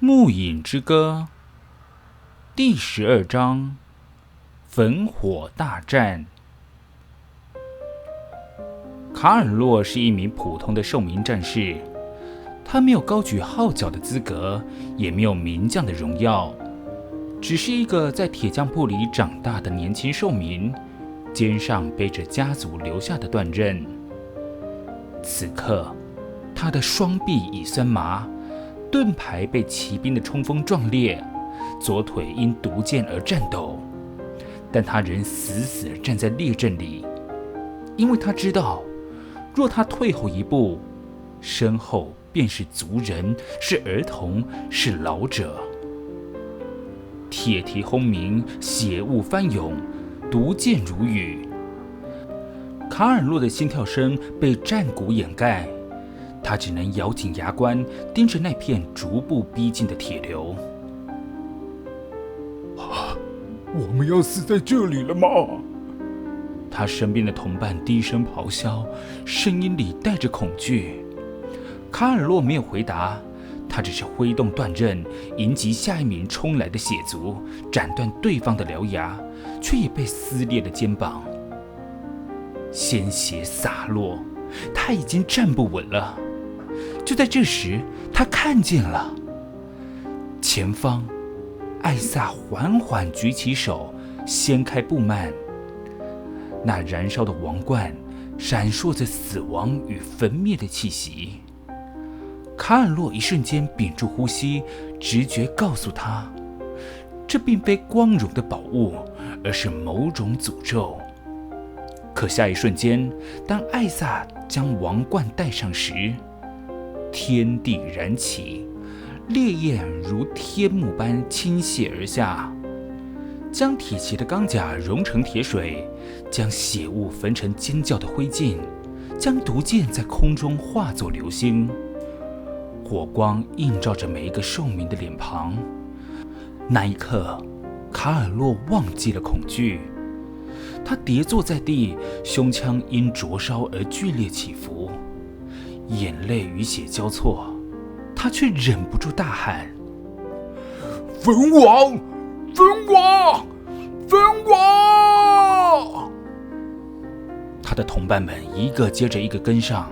《暮影之歌》第12章：焚火大战。卡尔洛是一名普通的兽民战士，他没有高举号角的资格，也没有名将的荣耀，只是一个在铁匠铺里长大的年轻兽民，肩上背着家族留下的断刃。此刻，他的双臂已酸麻，盾牌被骑兵的冲锋撞裂，左腿因毒箭而颤抖，但他仍死死地站在列阵里，因为他知道，若他退后一步，身后便是族人，是儿童，是老者。铁蹄轰鸣，血雾翻涌，毒箭如雨。卡尔洛的心跳声被战鼓掩盖，他只能咬紧牙关，盯着那片逐步逼近的铁流。我们要死在这里了吗？他身边的同伴低声咆哮，声音里带着恐惧。卡尔洛没有回答，他只是挥动断刃，迎击下一名冲来的血族，斩断对方的獠牙，却也被撕裂了肩膀。鲜血洒落，他已经站不稳了。就在这时，他看见了前方，艾萨缓缓举起手，掀开布幔，那燃烧的王冠闪烁着死亡与焚灭的气息。卡尔洛一瞬间屏住呼吸，直觉告诉他，这并非光荣的宝物，而是某种诅咒。可下一瞬间，当艾萨将王冠戴上时，天地燃起，烈焰如天幕般倾泻而下，将铁骑的钢甲融成铁水，将血雾焚成尖叫的灰烬，将毒箭在空中化作流星。火光映照着每一个兽民的脸庞。那一刻，卡尔洛忘记了恐惧，他跌坐在地，胸腔因灼烧而剧烈起伏，眼泪与血交错，他却忍不住大喊：焚王！焚王！焚王！他的同伴们一个接着一个跟上，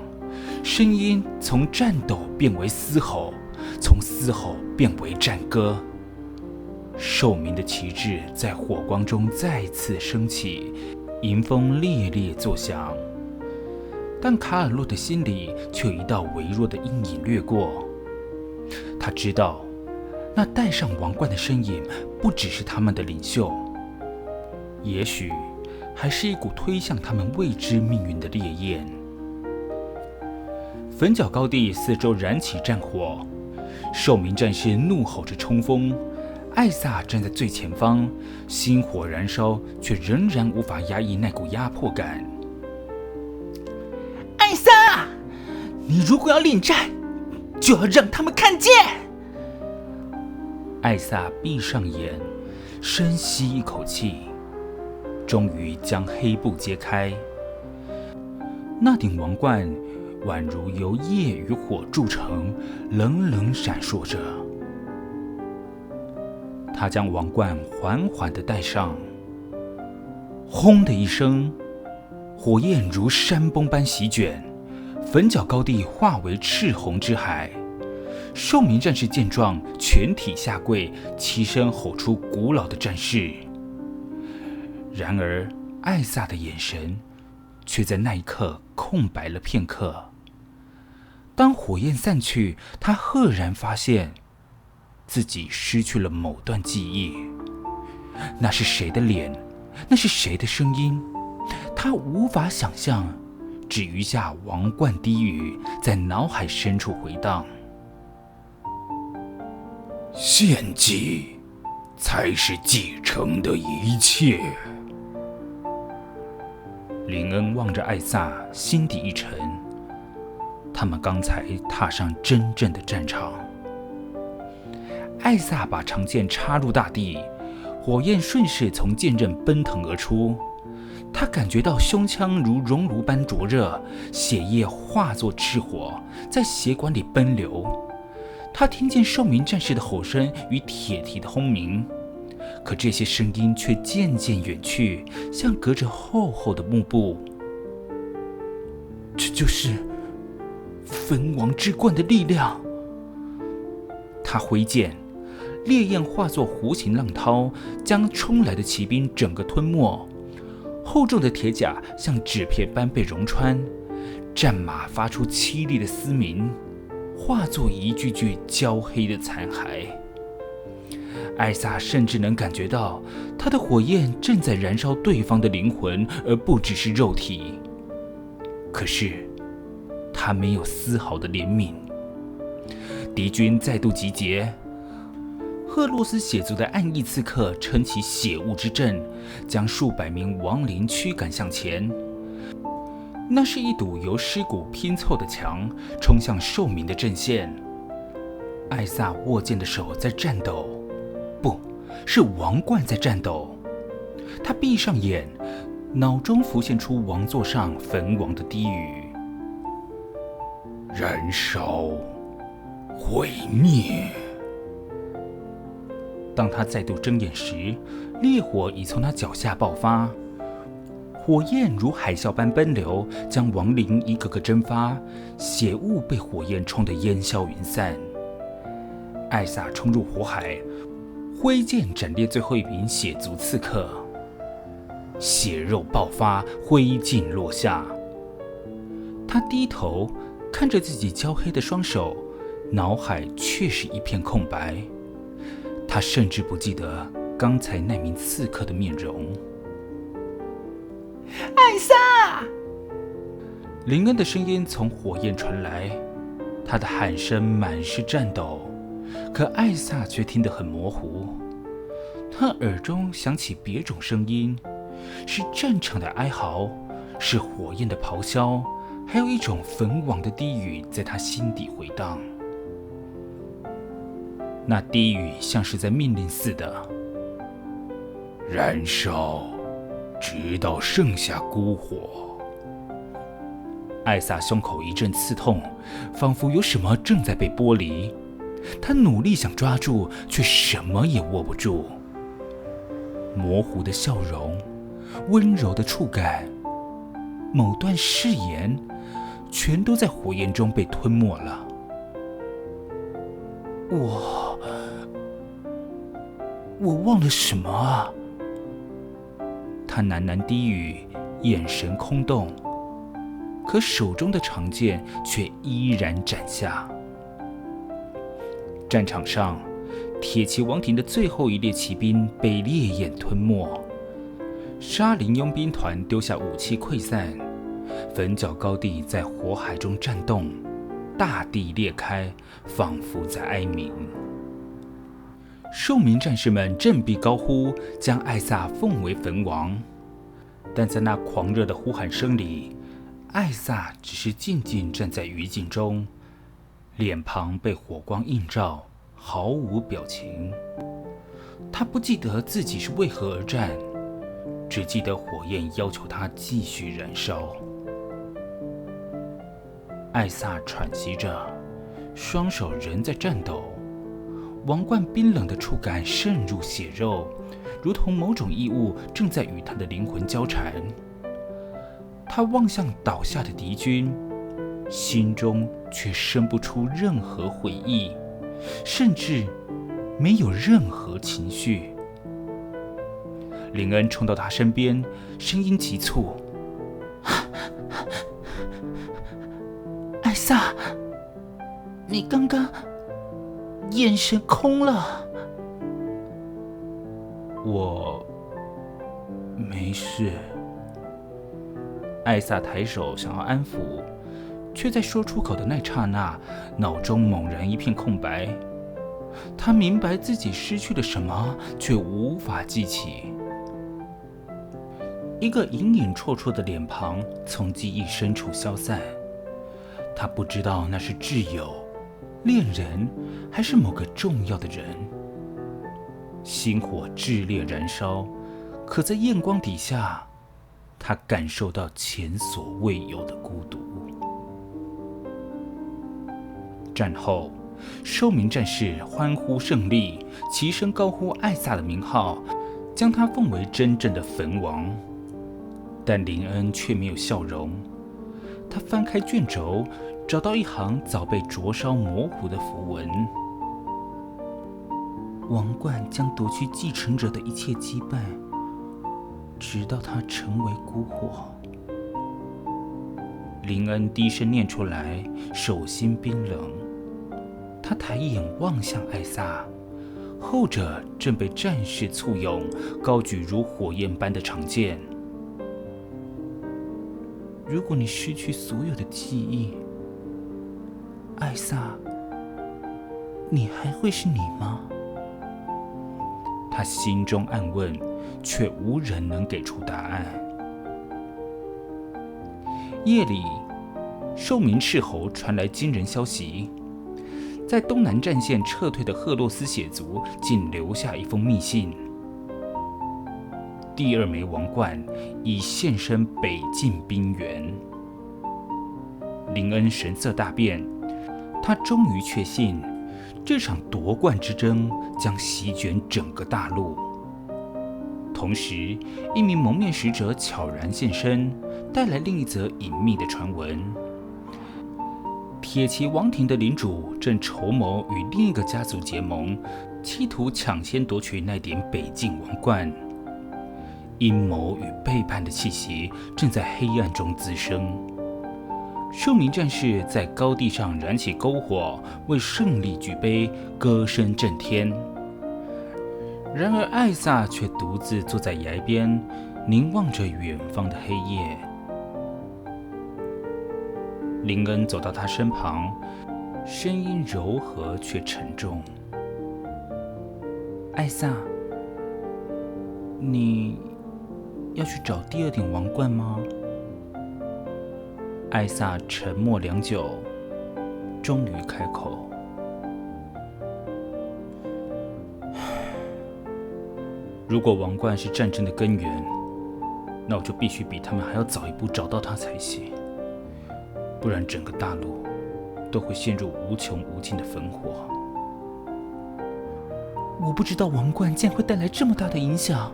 声音从战斗变为嘶吼，从嘶吼变为战歌。兽民的旗帜在火光中再次升起，迎风猎猎作响。但卡尔洛的心里却有一道微弱的阴影掠过。他知道，那戴上王冠的身影不只是他们的领袖，也许还是一股推向他们未知命运的烈焰。焚角高地四周燃起战火，兽民战士怒吼着冲锋。艾萨站在最前方，心火燃烧，却仍然无法压抑那股压迫感。艾萨，你如果要领战，就要让他们看见。艾萨闭上眼，深吸一口气，终于将黑布揭开。那顶王冠宛如由夜与火铸成，冷冷闪烁着。他将王冠缓缓地戴上，轰的一声，火焰如山崩般席卷，焚角高地化为赤红之海。兽民战士见状，全体下跪，齐声吼出古老的战事。然而，艾萨的眼神却在那一刻空白了片刻。当火焰散去，他赫然发现自己失去了某段记忆。那是谁的脸？那是谁的声音？他无法想象，只余下王冠低语在脑海深处回荡。献祭才是继承的一切。林恩望着艾萨，心底一沉。他们刚才踏上真正的战场。艾萨把长剑插入大地，火焰顺势从剑刃奔腾而出。他感觉到胸腔如熔炉般灼热，血液化作赤火，在血管里奔流。他听见兽民战士的吼声与铁蹄的轰鸣，可这些声音却渐渐远去，像隔着厚厚的幕布。这就是焚王之冠的力量。他挥剑，烈焰化作弧形浪涛，将冲来的骑兵整个吞没。厚重的铁甲像纸片般被融穿，战马发出凄厉的嘶鸣，化作一具具焦黑的残骸。艾萨甚至能感觉到他的火焰正在燃烧对方的灵魂，而不只是肉体。可是他没有丝毫的怜悯。敌军再度集结，赫洛斯血族的暗翼刺客撑起血雾之阵，将数百名亡灵驱赶向前。那是一堵由尸骨拼凑的墙，冲向兽民的阵线。艾萨握剑的手在颤抖，不是王冠在颤抖。他闭上眼，脑中浮现出王座上焚王的低语：燃烧，毁灭。当他再度睁眼时，烈火已从他脚下爆发，火焰如海啸般奔流，将亡灵一个个蒸发，血雾被火焰冲得烟消云散。艾萨冲入火海，挥剑斩裂最后一名血族刺客，血肉爆发，灰烬落下。他低头看着自己焦黑的双手，脑海却是一片空白。他甚至不记得刚才那名刺客的面容。艾萨！林恩的声音从火焰传来，他的喊声满是颤抖，可艾萨却听得很模糊。他耳中响起别种声音，是战场的哀嚎，是火焰的咆哮，还有一种焚王的低语在他心底回荡。那低语像是在命令似的：燃烧，直到剩下孤火。艾萨胸口一阵刺痛，仿佛有什么正在被剥离。他努力想抓住，却什么也握不住。模糊的笑容，温柔的触感，某段誓言，全都在火焰中被吞没了。我忘了什么啊？他喃喃低语，眼神空洞，可手中的长剑却依然斩下。战场上，铁骑王庭的最后一列骑兵被烈焰吞没，沙林佣兵团丢下武器溃散，焚角高地在火海中颤动，大地裂开，仿佛在哀鸣。兽民战士们振臂高呼，将艾萨奉为焚王。但在那狂热的呼喊声里，艾萨只是静静站在余烬中，脸庞被火光映照，毫无表情。他不记得自己是为何而战，只记得火焰要求他继续燃烧。艾萨喘息着，双手仍在颤抖。王冠冰冷的触感渗入血肉，如同某种异物正在与他的灵魂交缠。他望向倒下的敌军，心中却生不出任何悔意，甚至没有任何情绪。林恩冲到他身边，声音急促：“艾萨，你刚刚眼神空了。”我没事。艾萨抬手想要安抚，却在说出口的那刹那，脑中猛然一片空白。他明白自己失去了什么，却无法记起。一个隐隐绰绰的脸庞从记忆深处消散，他不知道那是挚友、恋人，还是某个重要的人。心火炽烈燃烧，可在焰光底下，他感受到前所未有的孤独。战后，寿民战士欢呼胜利，齐声高呼艾萨的名号，将他奉为真正的坟王。但林恩却没有笑容。他翻开卷轴，找到一行早被灼烧模糊的符文：王冠将夺去继承者的一切羁绊，直到他成为孤火。林恩低声念出来，手心冰冷。他抬眼望向艾萨，后者正被战士簇拥，高举如火焰般的长剑。如果你失去所有的记忆，艾萨，你还会是你吗？他心中暗问，却无人能给出答案。夜里，寿民斥候传来惊人消息，在东南战线撤退的赫洛斯血族竟留下一封密信。第二枚王冠已现身北境冰原。林恩神色大变，他终于确信，这场夺冠之争将席卷整个大陆。同时，一名蒙面使者悄然现身，带来另一则隐秘的传闻：铁骑王庭的领主正筹谋与另一个家族结盟，企图抢先夺取那点北境王冠。阴谋与背叛的气息正在黑暗中滋生。寿民战士在高地上燃起篝火，为胜利举杯，歌声震天。然而艾萨却独自坐在崖边，凝望着远方的黑夜。林恩走到他身旁，声音柔和却沉重：“艾萨，你要去找第二顶王冠吗？”艾萨沉默良久，终于开口：“如果王冠是战争的根源，那我就必须比他们还要早一步找到它才行，不然整个大陆都会陷入无穷无尽的烽火。”我不知道王冠竟然会带来这么大的影响。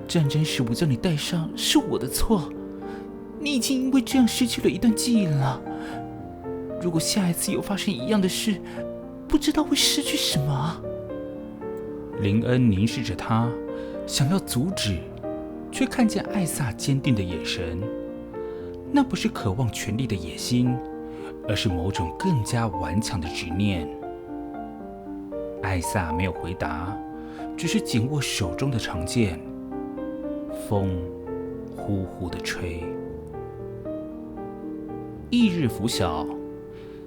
战争时我将你带上是我的错，你已经因为这样失去了一段记忆了。如果下一次又发生一样的事，不知道会失去什么啊。林恩凝视着他，想要阻止，却看见艾萨坚定的眼神。那不是渴望权力的野心，而是某种更加顽强的执念。艾萨没有回答，只是紧握手中的长剑。风呼呼地吹。翌日拂晓，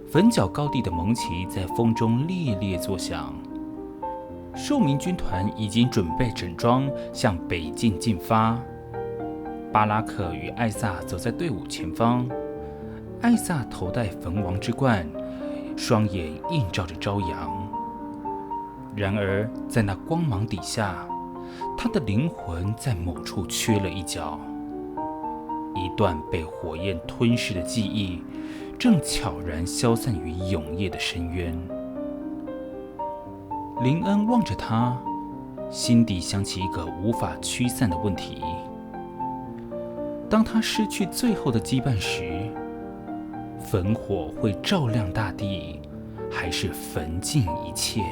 粉角高地的盟旗在风中猎猎作响。寿民军团已经准备整装，向北境进发。巴拉克与艾萨走在队伍前方，艾萨头戴焚王之冠，双眼映照着朝阳。然而，在那光芒底下，他的灵魂在某处缺了一角。一段被火焰吞噬的记忆，正悄然消散于永夜的深渊。林恩望着他，心底想起一个无法驱散的问题：当他失去最后的羁绊时，焚火会照亮大地，还是焚尽一切？